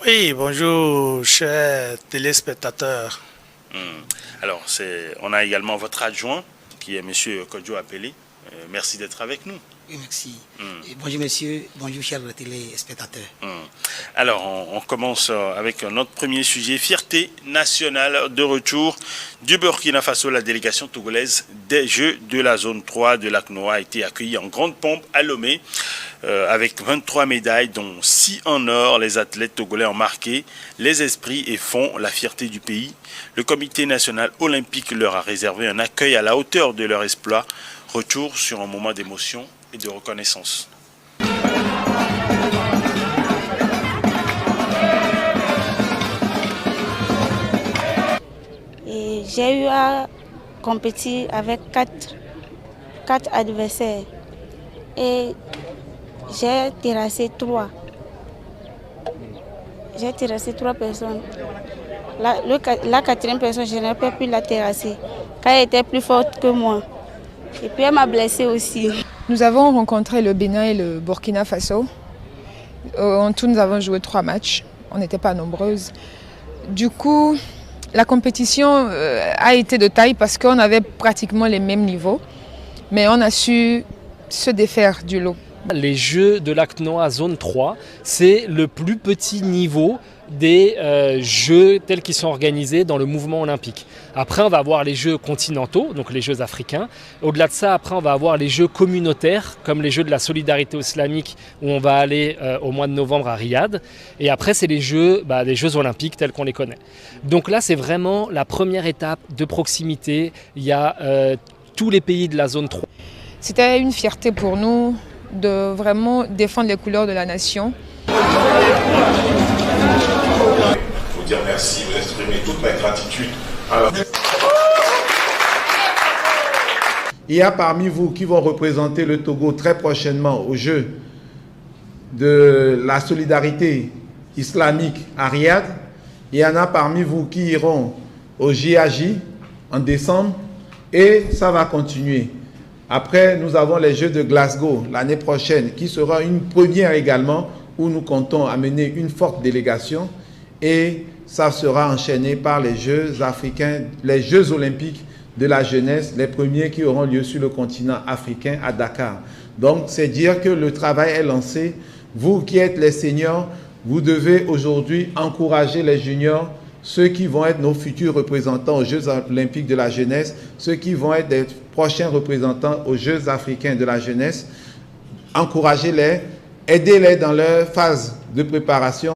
Oui, bonjour, chers téléspectateurs. Alors, on a également votre adjoint, qui est M. Kodjo Apelé. Merci d'être avec nous. Oui, merci. Et bonjour, monsieur. Bonjour, chers téléspectateurs. Alors, on commence avec notre premier sujet. Fierté nationale de retour du Burkina Faso. La délégation togolaise des Jeux de la zone 3 de l'ACNOA a été accueillie en grande pompe à Lomé avec 23 médailles, dont 6 en or. Les athlètes togolais ont marqué les esprits et font la fierté du pays. Le comité national olympique leur a réservé un accueil à la hauteur de leur exploit. Retour sur un moment d'émotion et de reconnaissance. J'ai eu à compétir avec quatre adversaires et j'ai terrassé 3. J'ai terrassé 3 personnes. La quatrième personne, je n'ai pas pu la terrasser car elle était plus forte que moi. Et puis elle m'a blessée aussi. Nous avons rencontré le Bénin et le Burkina Faso. En tout, nous avons joué 3 matchs. On n'était pas nombreuses. Du coup, la compétition a été de taille parce qu'on avait pratiquement les mêmes niveaux. Mais on a su se défaire du lot. Les Jeux de l'ACNOA Zone 3, c'est le plus petit niveau des Jeux tels qu'ils sont organisés dans le mouvement olympique. Après, on va avoir les Jeux continentaux, donc les Jeux africains. Au-delà de ça, après, on va avoir les Jeux communautaires, comme les Jeux de la solidarité islamique, où on va aller au mois de novembre à Riyad. Et après, c'est les Jeux olympiques tels qu'on les connaît. Donc là, c'est vraiment la première étape de proximité. Il y a tous les pays de la Zone 3. C'était une fierté pour nous de vraiment défendre les couleurs de la nation. Vous dire merci, vous exprimer toute ma gratitude. Il y a parmi vous qui vont représenter le Togo très prochainement aux Jeux de la solidarité islamique à Riyad. Il y en a parmi vous qui iront au JAJ en décembre et ça va continuer. Après, nous avons les Jeux de Glasgow l'année prochaine, qui sera une première également, où nous comptons amener une forte délégation. Et ça sera enchaîné par les Jeux africains, les Jeux olympiques de la jeunesse, les premiers qui auront lieu sur le continent africain à Dakar. Donc, c'est dire que le travail est lancé. Vous qui êtes les seniors, vous devez aujourd'hui encourager les juniors, ceux qui vont être nos futurs représentants aux Jeux olympiques de la jeunesse, ceux qui vont être des prochains représentants aux Jeux africains de la jeunesse. Encouragez-les, aidez-les dans leur phase de préparation.